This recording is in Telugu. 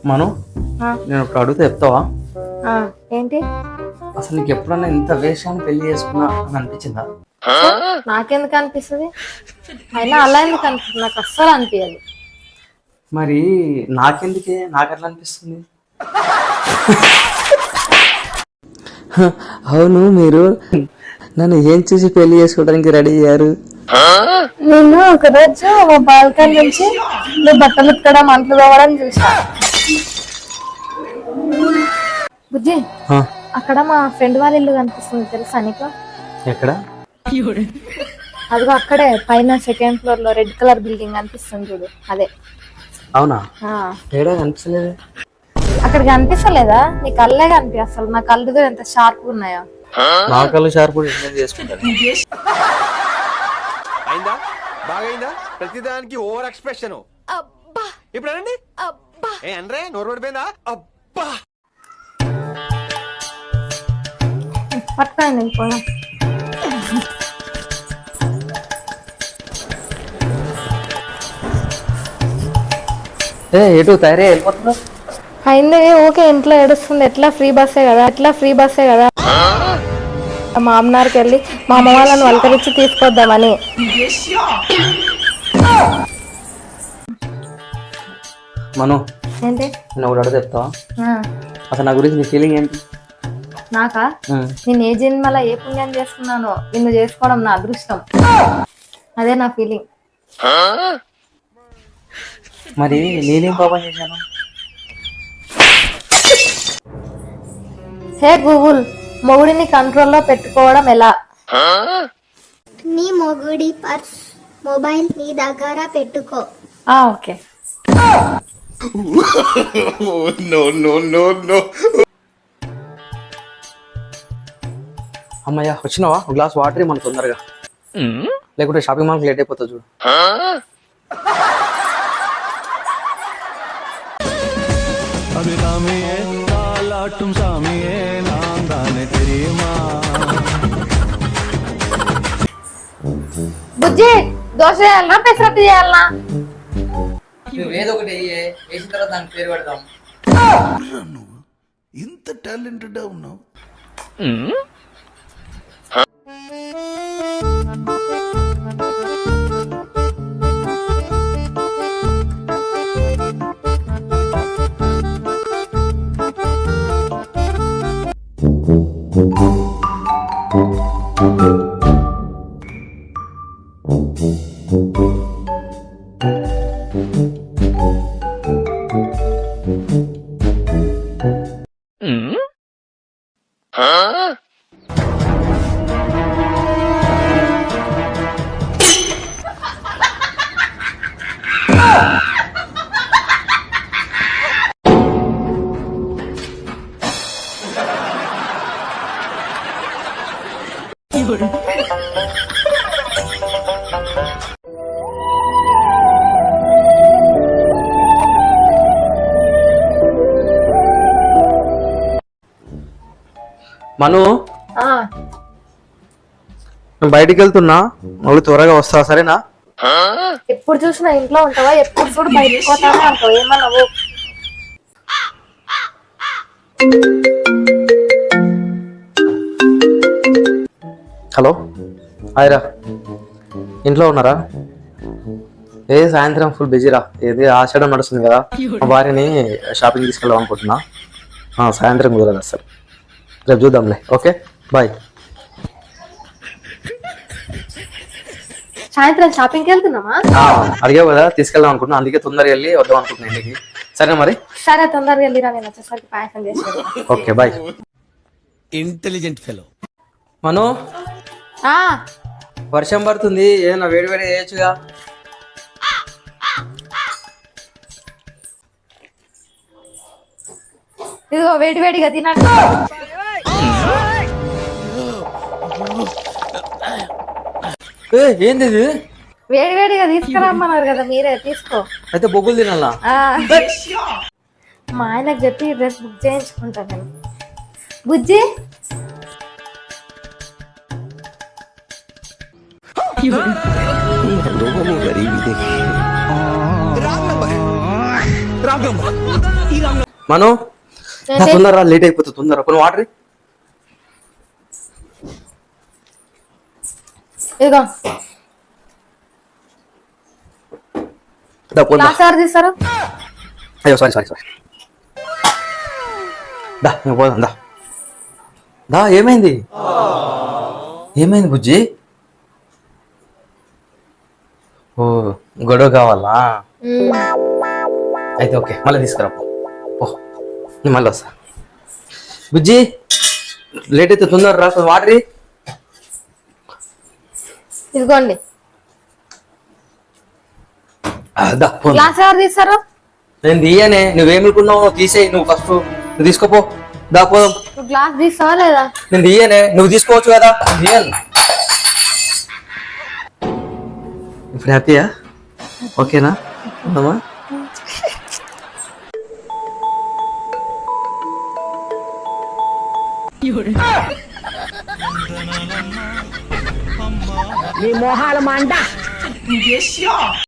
మను నేను ఒకటి అడిగితే చెప్తావా? ఏంటి? అసలు నీకు ఎప్పుడన్నా ఇంత వేషాన్ని పెళ్లి చేసుకున్నా అని అనిపించిందా? నాకెందుకు అనిపిస్తుంది? అయినా అలా ఎందుకు అనిపిస్తుంది? నాకు అస్సలు అనిపించదు. మరి నాకెందుకే నాకు అట్లా అనిపిస్తుంది? అవును, మీరు నన్ను ఏం చూసి పెళ్లి చేసుకోవడానికి రెడీ అయ్యారు? నేను ఒకరోజు మా బాల్కనీ నుంచి నువ్వు బట్టలు ఉతకడం అంట్లు తోవడం చూసా. బుజ్జి, అక్కడ మా ఫ్రెండ్ వాళ్ళ ఇల్లు కనిపిస్తుంది, తెలుసా నీకు? ఎక్కడ? అదిగో అక్కడే పైన సెకండ్ ఫ్లోర్ లో రెడ్ కలర్ బిల్డింగ్ కనిపిస్తుంది చూడు, అదే. అవునా? ఏడా కనిపించలేదు. అక్కడ కనిపిస్తలేదా? నీ కళ్ళే కనిపి. అసలు నా కళ్ళు కూడా ఎంత షార్ప్ ఉన్నాయో. నా కళ్ళు షార్ప్ చేసుకుంటాను. అయిందా? బాగైందా? ప్రతిదానికి ఓవర్ ఎక్స్ప్రెషన్. ఇప్పుడు అనండి. ఏ అనరే, నోరు పడిపోయిందా? అబ్బా పట్టుకోండి పోదాం. ఎటు తయారీ వెళ్ళిపోతున్నా? అయింది. ఓకే, ఇంట్లో ఏడుస్తుంది. ఎట్లా ఫ్రీ బస్సే కదా, మామనార్కి వెళ్ళి మా అమ్మ వాళ్ళని వలకరించి తీసుకొద్దామని. మను, ఏంటి? నేను ఒకటి అడిగితే చెప్తావా? అసలు నా గురించి నీ ఫీలింగ్ ఏంటి? నాకా? నేను ఏ జన్మలో ఏ పుణ్యం చేసుకున్నానో నిన్ను చేసుకోవడం నా అదృష్టం. అదే నా ఫీలింగ్. మరి నేనేం పాపం చేశాను? హే గూగుల్, మొగుడిని కంట్రోల్లో పెట్టుకోవడం ఎలా? నీ మొగుడి పర్స్ మొబైల్ నీ దగ్గర పెట్టుకో. ఓకే. అమ్మయ్యా, వచ్చినావా? ఒక గ్లాస్ వాటర్ మన తొందరగా, లేకుంటే షాపింగ్ మాల్కి లేట్ అయిపోతుంది చూడు. బుజ్జి, దోశ చేయాలనా పెసరట్టు చేయాలనా? ఏదో ఒకటి వేసిన తర్వాత దానికి పేరు పెడదాం. ఇంత టాలెంటెడ్ ఉన్నావు. మను, బయటికి వెళ్తున్నా, మళ్ళీ త్వరగా వస్తా, సరేనా? ఎప్పుడు చూసినా ఇంట్లో ఉంటావా? ఎప్పుడు చూడు బయటకు పోతానే అంటావు. ఏమన్నావు? హలో, హాయ్రా, ఇంట్లో ఉన్నారా? సాయంత్రం ఫుల్ బిజీరా. ఏది ఆషాఢం నడుస్తుంది కదా, మా భార్యని షాపింగ్ తీసుకెళ్దాం అనుకుంటున్నా. సాయంత్రం కుదరదు అసలు, రేపు చూద్దాంలే. Okay, bye. సాయంత్రం షాపింగ్కి వెళ్తున్నామా? అడిగావు కదా, తీసుకెళ్దాం అనుకుంటున్నా, అందుకే తొందరగా వెళ్ళి వద్దాం అనుకుంటున్నా ఇంటికి. సరేనా మరి? సరే, తొందరగా వెళ్ళిరా, నేను వచ్చేసరికి పాయసం చేసేది. Okay, bye. Intelligent fellow. Manu, వర్షం పడుతుంది, ఏదైనా వేడి వేడి చేయొచ్చుగా. ఇదిగో వేడి వేడిగా తినండి. ఏంది ఇది? వేడి వేడిగా తీసుకురమ్మన్నారు కదా, మీరే తీసుకో. అయితే బొగ్గులు తినాలా? మా ఆయనకు చెప్పి డ్రెస్ బుక్ చేయించుకుంటా నేను. బుజ్జి, रांग नंबर है। మను ఏంటి? తొందరరా, లేట్ అయిపోతుంది, తొందర కొన్ని వాటర్ ఇదిగో గ్లాస్ ఎవరు తీస్తారు? అయ్యో సారీ దా నువ్వు పోదాం దా ఏమైంది బుజ్జి? ఓ గొడవ కావాలా? అయితే ఓకే, మళ్ళీ తీసుకురా ఓ, నేను మళ్ళీ వస్తా. బుజ్జి లేట్ అయితే తొందర రా, వాటర్ ఇదిగోండి దా పో. గ్లాస్ ఎవరు తీస్తారు? నేను తీయనే, నువ్వేమనుకున్నావు తీసేయి, నువ్వు ఫస్ట్ నువ్వు తీసుకోపో, దా పోదాం. నువ్వు గ్లాస్ తీస్తావా లేదా? నేను తీయనే, నువ్వు తీసుకోవచ్చు కదా, తీయను. ఇప్పుడు హ్యాపీయా? ఓకేనా? ఉందమ్మా?